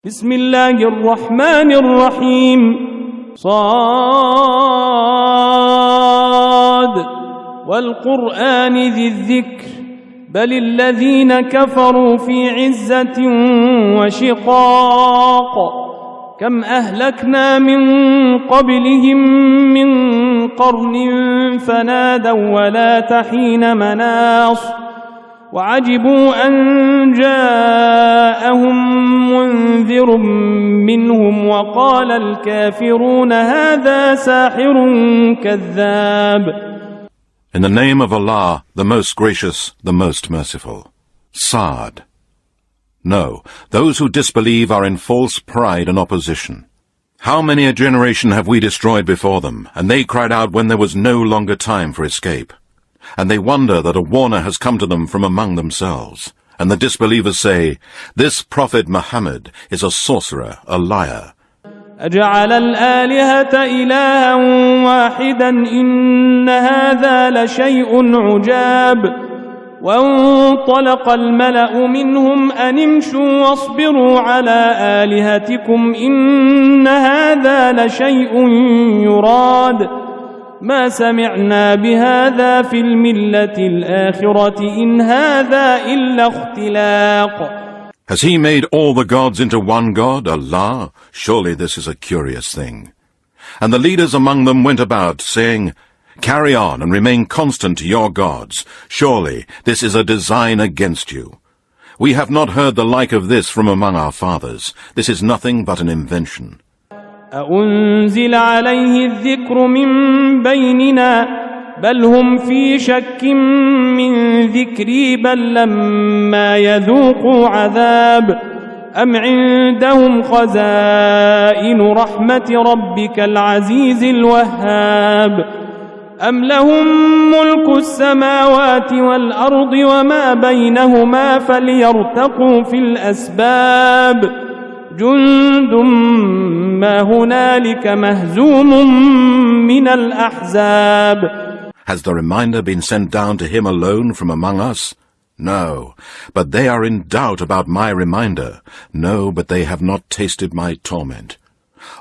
بسم الله الرحمن الرحيم صاد والقرآن ذي الذكر بل الذين كفروا في عزة وشقاق كم أهلكنا من قبلهم من قرن فنادوا ولا تحين مناص وعجبوا أن جاءهم منذر منهم وقال الكافرون هذا ساحر كذاب. In the name of Allah, the most gracious, the most merciful. Sa'd. No, those who disbelieve are in false pride and opposition. How many a generation have we destroyed before them, and they cried out when there was no longer time for escape. And they wonder that a warner has come to them from among themselves. And the disbelievers say, this Prophet Muhammad is a sorcerer, a liar. أجعل الآلهة إلها واحدا إن هذا لشيء عجاب وانطلق الملأ منهم أن امشوا واصبروا على آلهتكم إن هذا لشيء يراد ما سمعنا بهذا في الملة الآخرة إن هذا إلا اختلاق. Has he made all the gods into one God, Allah? Surely this is a curious thing. And the leaders among them went about, saying, carry on and remain constant to your gods. Surely this is a design against you. We have not heard the like of this from among our fathers. This is nothing but an invention. أأنزل عليه الذكر من بيننا بل هم في شك من ذكري بل لما يذوقوا عذاب أم عندهم خزائن رحمة ربك العزيز الوهاب أم لهم ملك السماوات والأرض وما بينهما فليرتقوا في الأسباب جند ما هنالك مهزوم من الأحزاب. Has the reminder been sent down to him alone from among us? No, but they are in doubt about my reminder. No, but they have not tasted my torment.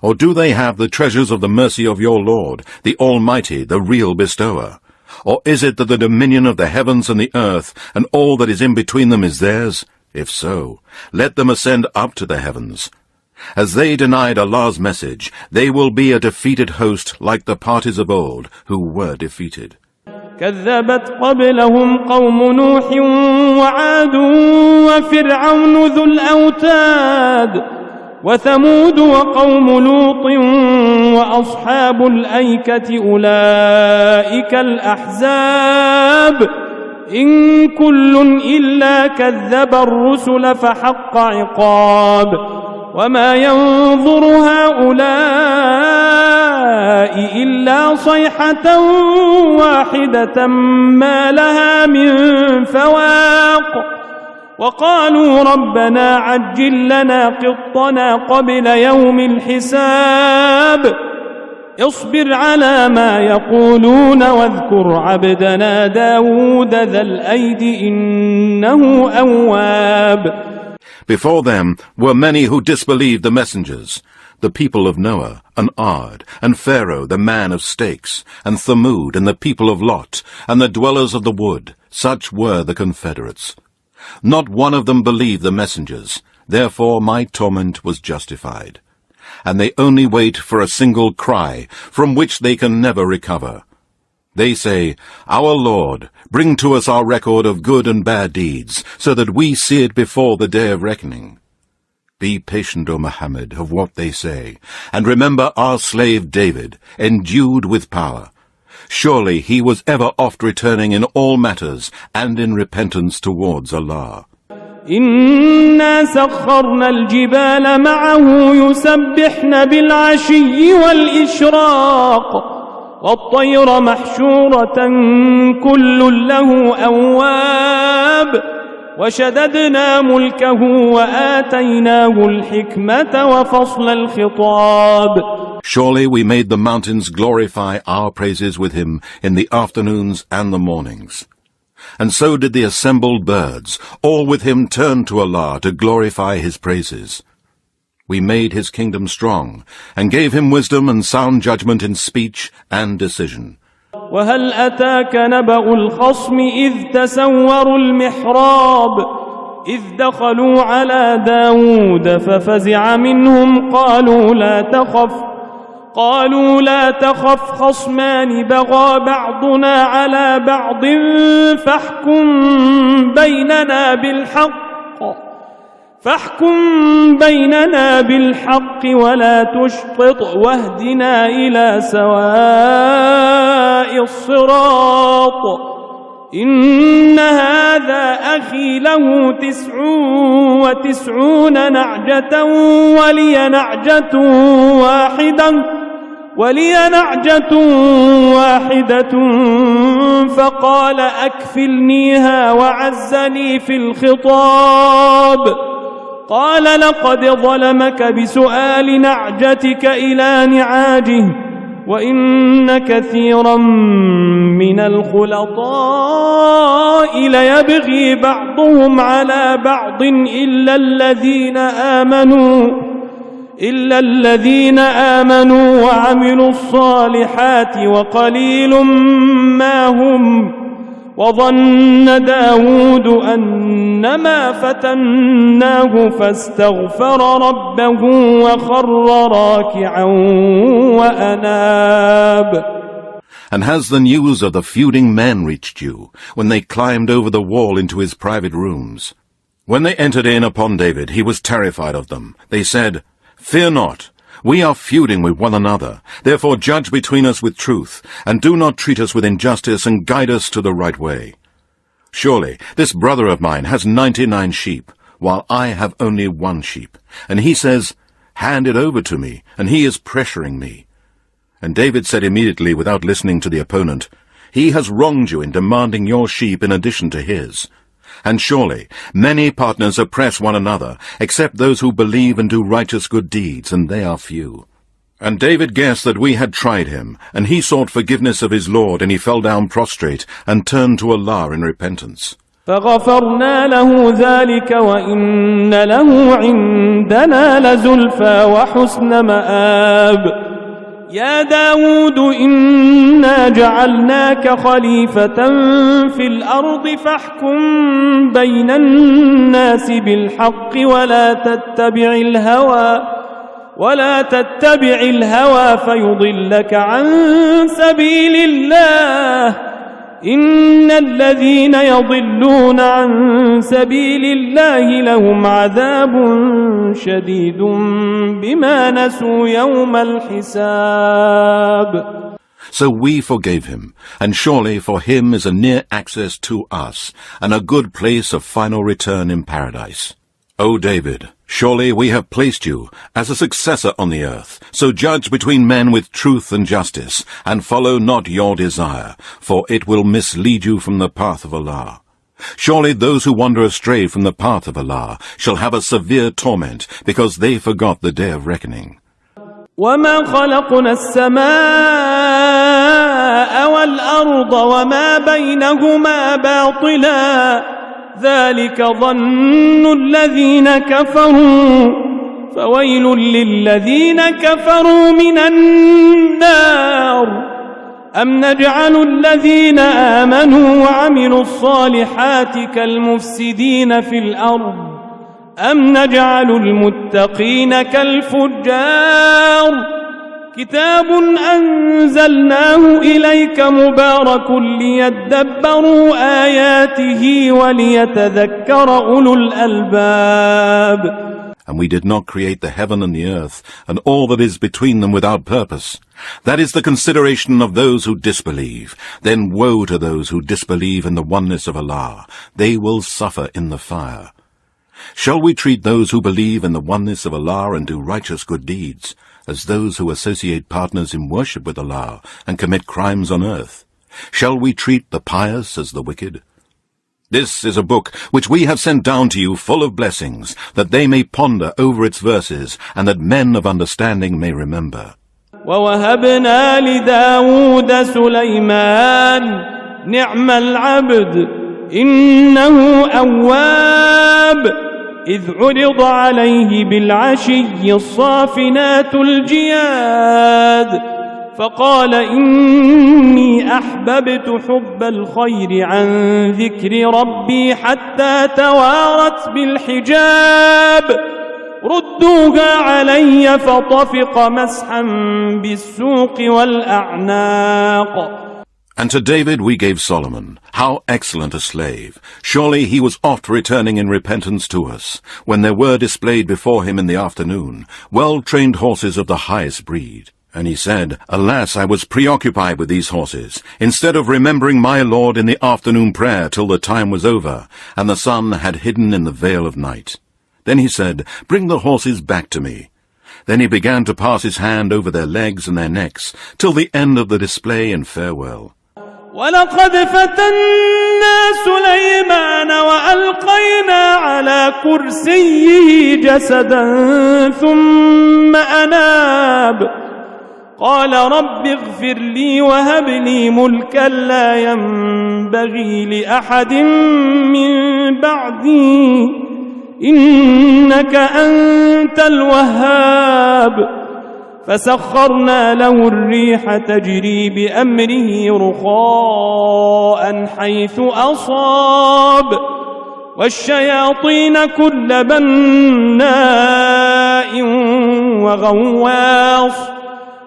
Or do they have the treasures of the mercy of your Lord, the Almighty, the real bestower? Or is it that the dominion of the heavens and the earth, and all that is in between them is theirs? If so, let them ascend up to the heavens. As they denied Allah's message, they will be a defeated host like the parties of old who were defeated. كذبت قبلهم قوم نوح وعاد وفرعون ذو الأوتاد وثمود وقوم لوط وأصحاب الأيكة أولئك الأحزاب إن كل إلا كذب الرسل فحق عقاب وما ينظر هؤلاء إلا صيحة واحدة ما لها من فواق وقالوا ربنا عجل لنا قطنا قبل يوم الحساب اصبر على ما يقولون واذكر عبدنا داود ذا الأيد إنه أواب. Before them were many who disbelieved the messengers, the people of Noah, and Ad, and Pharaoh, the man of stakes, and Thamud, and the people of Lot, and the dwellers of the wood. Such were the confederates. Not one of them believed the messengers, therefore my torment was justified. And they only wait for a single cry, from which they can never recover. They say, our Lord, bring to us our record of good and bad deeds, so that we see it before the day of reckoning. Be patient, O Muhammad, of what they say, and remember our slave David, endued with power. Surely he was ever oft returning in all matters, and in repentance towards Allah. إنا سخرنا الجبال معه يسبحن بالعشي والإشراق والطير محشورة كل له أواب وشددنا ملكه وآتيناه الحكمة وفصل الخطاب. Surely we made the mountains glorify our praises with him in the afternoons and the mornings. And so did the assembled birds, all with him turn to Allah to glorify his praises. We made his kingdom strong, and gave him wisdom and sound judgment in speech and decision. وهل أتاك نبأ الخصم إذ تسوروا المحراب إذ دخلوا على داود ففزع منهم قالوا لا تخف خصمان بغى بعضنا على بعض فاحكم بيننا بالحق ولا تشطط واهدنا إلى سواء الصراط إن هذا أخي له 99 نعجة ولي نعجة واحدة فقال أكفلنيها وعزني في الخطاب قال لقد ظلمك بسؤال نعجتك إلى نعاجه وإن كثيرا من الخلطاء ليبغي بعضهم على بعض إلا الذين آمنوا وعملوا الصالحات وقليل ما هم وظن داود أنما فتناه فاستغفر ربه وخر راكعا وأناب. And has the news of the feuding men reached you, when they climbed over the wall into his private rooms? When they entered in upon David, he was terrified of them. They said, "Fear not, we are feuding with one another. Therefore judge between us with truth, and do not treat us with injustice, and guide us to the right way. Surely this brother of mine has 99 sheep, while I have only 1 sheep. And he says, 'Hand it over to me,' and he is pressuring me." And David said immediately, without listening to the opponent, "He has wronged you in demanding your sheep in addition to his. And surely many partners oppress one another, except those who believe and do righteous good deeds, and they are few." And David guessed that we had tried him, and he sought forgiveness of his Lord, and he fell down prostrate, and turned to Allah in repentance. فغفرنا له ذلك وإن له عندنا لزلفى وحسن مآب. يا داود إنا جعلناك خليفة في الأرض فاحكم بين الناس بالحق ولا تتبع الهوى فيضلك عن سبيل الله إن الذين يضلون عن سبيل الله لهم عذاب شديد بما نسوا يوم الحساب. So we forgave him, and surely for him is a near access to us, and a good place of final return in paradise. O David, surely we have placed you as a successor on the earth, so judge between men with truth and justice, and follow not your desire, for it will mislead you from the path of Allah. Surely those who wander astray from the path of Allah shall have a severe torment, because they forgot the day of reckoning. وَمَا خَلَقْنَا السَّمَاءَ وَالْأَرْضَ وَمَا بَيْنَهُمَا بَاطِلًا ذلك ظن الذين كفروا فويل للذين كفروا من النار أم نجعل الذين آمنوا وعملوا الصالحات كالمفسدين في الأرض أم نجعل المتقين كالفجار كتاب أنزلناه إليك مبارك ليدبروا آياته وليتذكر أولو الألباب. And we did not create the heaven and the earth, and all that is between them without purpose. That is the consideration of those who disbelieve. Then woe to those who disbelieve in the oneness of Allah. They will suffer in the fire. Shall we treat those who believe in the oneness of Allah and do righteous good deeds as those who associate partners in worship with Allah and commit crimes on earth? Shall we treat the pious as the wicked? This is a book which we have sent down to you full of blessings, that they may ponder over its verses, and that men of understanding may remember. وَوَهَبْنَا لِدَاوُودَ سُلَيْمَانَ نِعْمَ الْعَبْدُ إِنَّهُ أَوَّابٌ إذ عرض عليه بالعشي الصافنات الجياد فقال إني أحببت حب الخير عن ذكر ربي حتى توارت بالحجاب ردوها علي فطفق مسحا بالسوق والأعناق. And to David we gave Solomon. How excellent a slave! Surely he was oft returning in repentance to us, when there were displayed before him in the afternoon well-trained horses of the highest breed. And he said, Alas, I was preoccupied with these horses, instead of remembering my Lord in the afternoon prayer till the time was over, and the sun had hidden in the veil of night. Then he said, Bring the horses back to me. Then he began to pass his hand over their legs and their necks, till the end of the display and farewell. ولقد فتنا سليمان وألقينا على كرسيه جسدا ثم أناب قال رب اغفر لي وهب لي ملكا لا ينبغي لأحد من بعدي إنك أنت الوهاب فسخرنا له الريح تجري بأمره رخاء حيث أصاب والشياطين كل بناء وغواص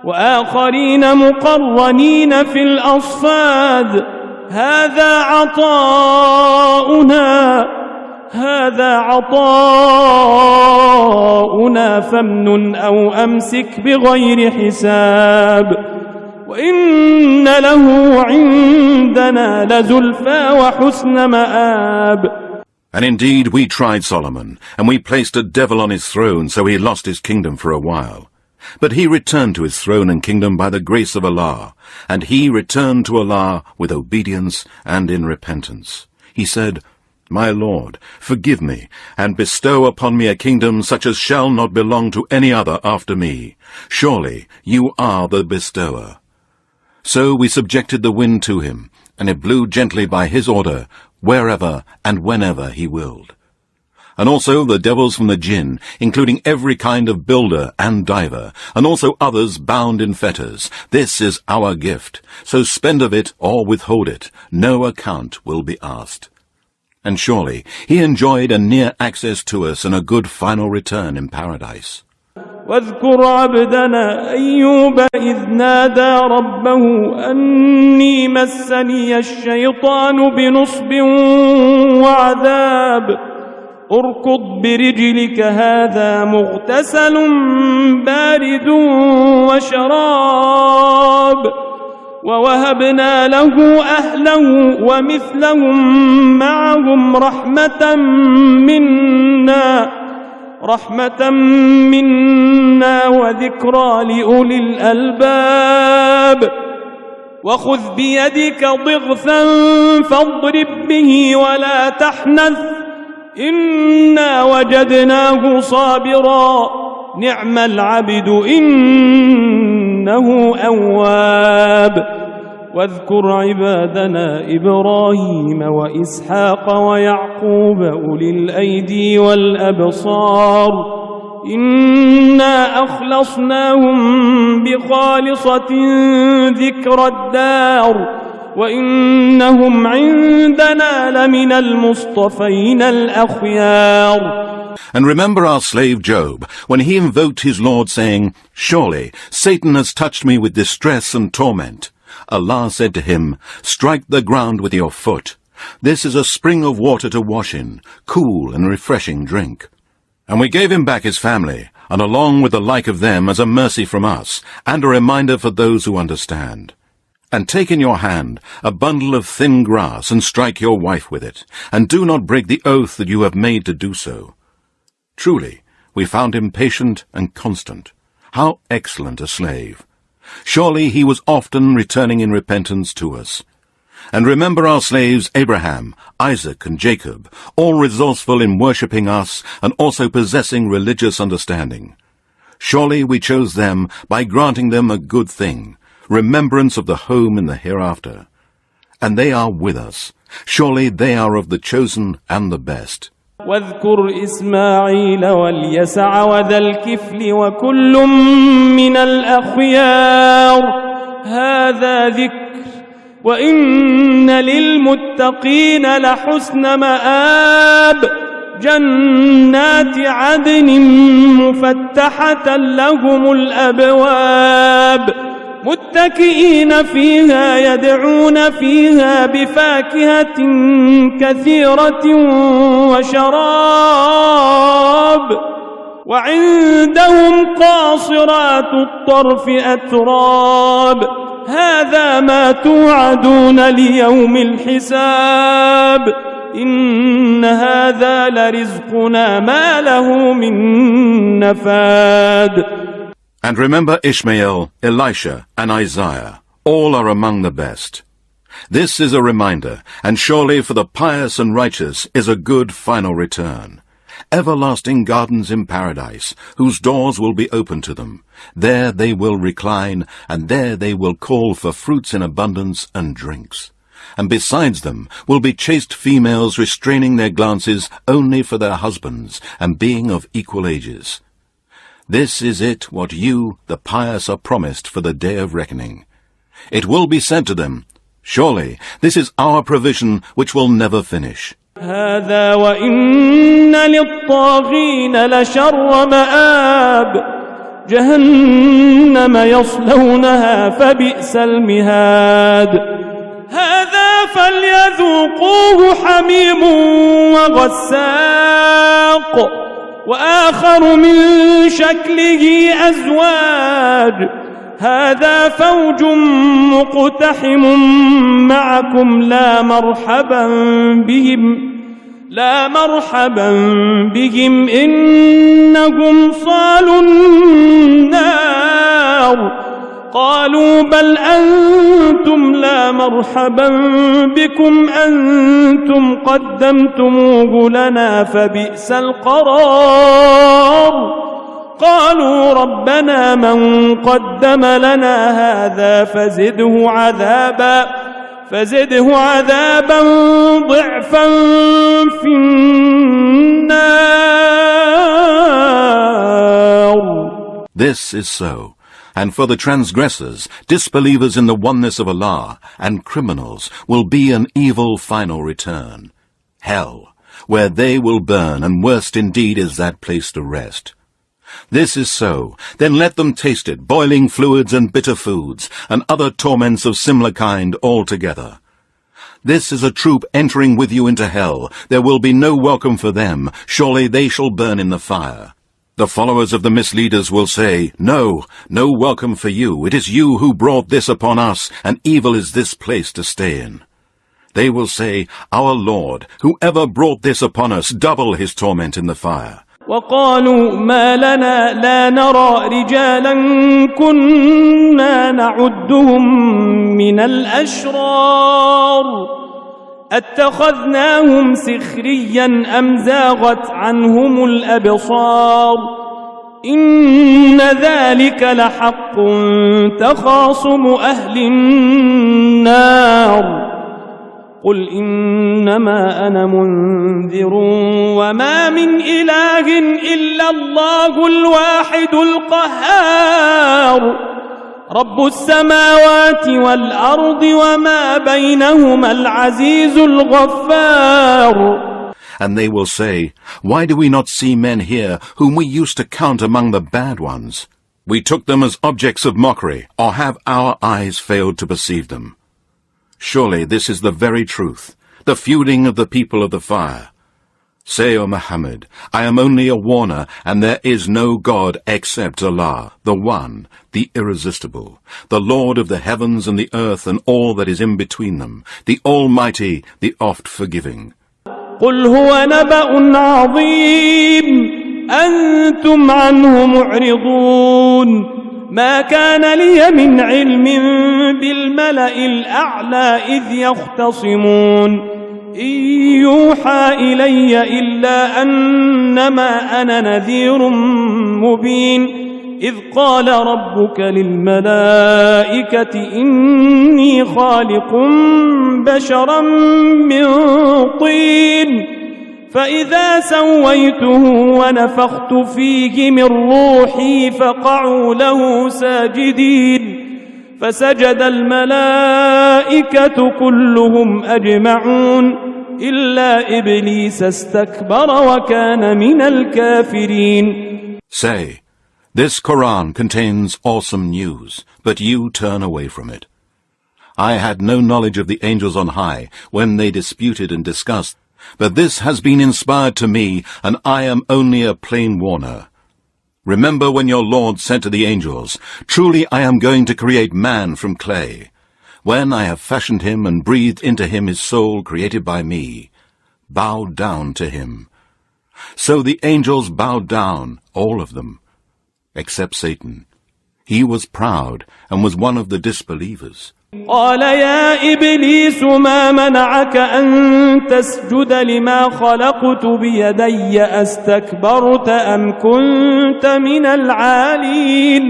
وآخرين مقرنين في الأصفاد هذا عطاؤنا فامنن أو أمسك بغير حساب وإن له عندنا لزلفى وحسن مآب. And indeed we tried Solomon, and we placed a devil on his throne, so he lost his kingdom for a while. But he returned to his throne and kingdom by the grace of Allah, and he returned to Allah with obedience and in repentance. He said, My Lord, forgive me, and bestow upon me a kingdom such as shall not belong to any other after me. Surely you are the bestower. So we subjected the wind to him, and it blew gently by his order, wherever and whenever he willed. And also the devils from the jinn, including every kind of builder and diver, and also others bound in fetters. This is our gift, so spend of it or withhold it. No account will be asked. And surely he enjoyed a near access to us and a good final return in paradise. واذكر عبدنا أيوب إذ نادى ربه أني مسني الشيطان بنصب وعذاب اركض برجلك هذا مغتسل بارد وشراب ووهبنا له أهله ومثلهم معهم رحمة منا وذكرى لأولي الألباب وخذ بيدك ضغثا فاضرب به ولا تحنث إنا وجدناه صابرا نعم العبد إنه أواب واذكر عبادنا إبراهيم وإسحاق ويعقوب أولي الأيدي والأبصار إنا أخلصناهم بخالصة ذكر الدار وإنهم عندنا لمن المصطفين الأخيار. And remember our slave Job, when he invoked his Lord, saying, Surely Satan has touched me with distress and torment. Allah said to him, Strike the ground with your foot. This is a spring of water to wash in, cool and refreshing drink. And we gave him back his family, and along with the like of them as a mercy from us, and a reminder for those who understand. And take in your hand a bundle of thin grass, and strike your wife with it, and do not break the oath that you have made to do so. Truly, we found him patient and constant. How excellent a slave! Surely he was often returning in repentance to us. And remember our slaves Abraham, Isaac, and Jacob, all resourceful in worshipping us and also possessing religious understanding. Surely we chose them by granting them a good thing, remembrance of the home in the hereafter. And they are with us. Surely they are of the chosen and the best. واذكر إسماعيل واليسع وذا الكفل وكل من الأخيار هذا ذكر وإن للمتقين لحسن مآب جنات عدن مفتحة لهم الأبواب متكئين فيها يدعون فيها بفاكهة كثيرة وشراب وعندهم قاصرات الطرف أتراب هذا ما توعدون ليوم الحساب إن هذا لرزقنا ما له من نفاد. And remember Ishmael, Elisha, and Isaiah. All are among the best. This is a reminder, and surely for the pious and righteous is a good final return. Everlasting gardens in paradise, whose doors will be open to them. There they will recline, and there they will call for fruits in abundance and drinks. And besides them will be chaste females restraining their glances only for their husbands, and being of equal ages. This is it what you, the pious, are promised for the day of reckoning. It will be said to them, surely this is our provision which will never finish. هذا وإن للطاغين لشر مآب جهنم يصلونها فبئس المهاد هذا فليذوقوه حميم وغساق وآخر من شكله أزواج هذا فوج مقتحم معكم لا مرحبا بهم إنهم صالوا النار قالوا بل أنتم لا مرحبا بكم أنتم قدمتموه لنا فبئس القرار قالوا ربنا من قدم لنا هذا فزده عذابا ضعفا في النار. This is so. And for the transgressors, disbelievers in the oneness of Allah, and criminals will be an evil final return. Hell, where they will burn, and worst indeed is that place to rest. This is so. Then let them taste it, boiling fluids and bitter foods, and other torments of similar kind altogether. This is a troop entering with you into hell. There will be no welcome for them. Surely they shall burn in the fire. The followers of the misleaders will say, no welcome for you. It is you who brought this upon us, and evil is this place to stay in. They will say, our Lord, whoever brought this upon us, double his torment in the fire. وقالوا ما لنا لا نرى رجالا كنا نعدهم من الأشرار أتخذناهم سخريا أم زاغت عنهم الأبصار إن ذلك لحق تخاصم أهل النار قل إنما أنا منذر وما من إله إلا الله الواحد القهار رب السماوات والأرض وما بينهما العزيز الغفار. And they will say, why do we not see men here whom we used to count among the bad ones? We took them as objects of mockery, or have our eyes failed to perceive them? Surely this is the very truth, the feuding of the people of the fire. Say, O Muhammad, I am only a warner, and there is no God except Allah, the One, the Irresistible, the Lord of the heavens and the earth and all that is in between them, the Almighty, the oft-forgiving. قل هو نبأ عظيم أنتم عنه معرضون ما كان لي من علم بالملأ الأعلى إذ يختصمون إن يوحى إلي إلا أنما أنا نذير مبين إذ قال ربك للملائكة إني خالق بشرا من طين فإذا سويته ونفخت فيه من روحي فقعوا له ساجدين فسجد الملائكة كلهم أجمعون إلا إبليس استكبر وكان من الكافرين. Say, this Quran contains awesome news, but you turn away from it. I had no knowledge of the angels on high when they disputed and discussed, but this has been inspired to me, and I am only a plain warner. Remember when your Lord said to the angels, "Truly I am going to create man from clay. When I have fashioned him and breathed into him his soul created by me, bow down to him." So the angels bowed down, all of them, except Satan. He was proud and was one of the disbelievers. قال يا إبليس ما منعك أن تسجد لما خلقت بيدي أستكبرت أم كنت من العالين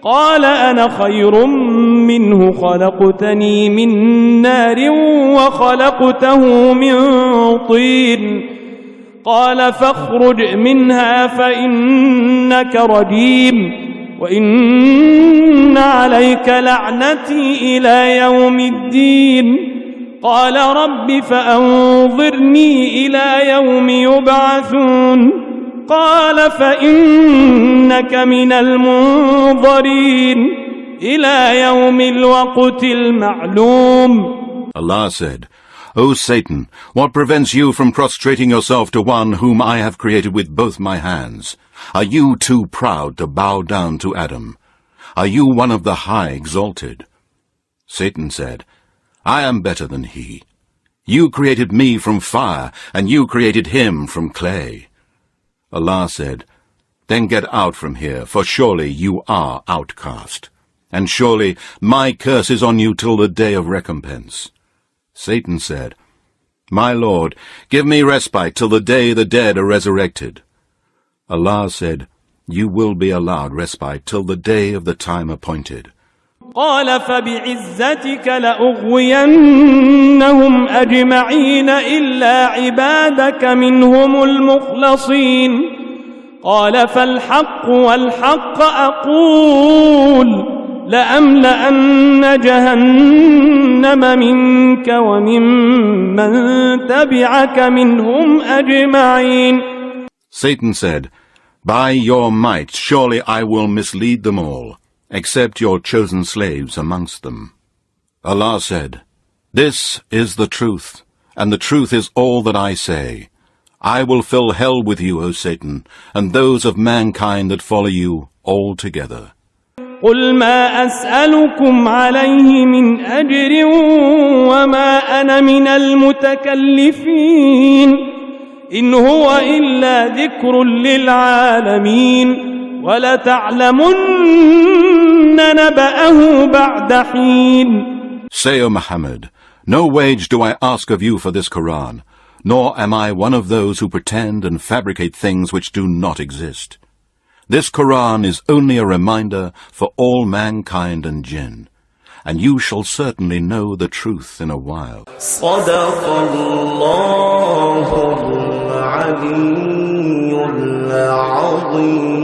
قال أنا خير منه خلقتني من نار وخلقته من طين قال فاخرج منها فإنك رجيم وإن عليك لعنتي إلى يوم الدين قال رب فأنظرني إلى يوم يبعثون قال فإنك من المنظرين إلى يوم الوقت المعلوم. Allah said, "O Satan, what prevents you from prostrating yourself to one whom I have created with both my hands? Are you too proud to bow down to Adam? Are you one of the high exalted?" Satan said, "I am better than he. You created me from fire, and you created him from clay." Allah said, "Then get out from here, for surely you are outcast. And surely my curse is on you till the day of recompense." Satan said, "My Lord, give me respite till the day the dead are resurrected." Allah said, "You will be allowed respite till the day of the time appointed." قال فبعزتك لأغوينهم أجمعين إلا عبادك منهم المخلصين قال فالحق والحق أقول لأملأن جهنم منك وممن تبعك منهم أجمعين. Satan said, "By your might surely I will mislead them all, except your chosen slaves amongst them." Allah said, "This is the truth, and the truth is all that I say. I will fill hell with you, O Satan, and those of mankind that follow you all together." قل ما أسألكم عليه من أجر وما أنا من المتكلفين إن هو إلا ذكر للعالمين ولتعلمن نبأه بعد حين. Say, O Muhammad, no wage do I ask of you for this Quran, nor am I one of those who pretend and fabricate things which do not exist. This Quran is only a reminder for all mankind and jinn, and you shall certainly know the truth in a while. صدق الله العلي العظيم.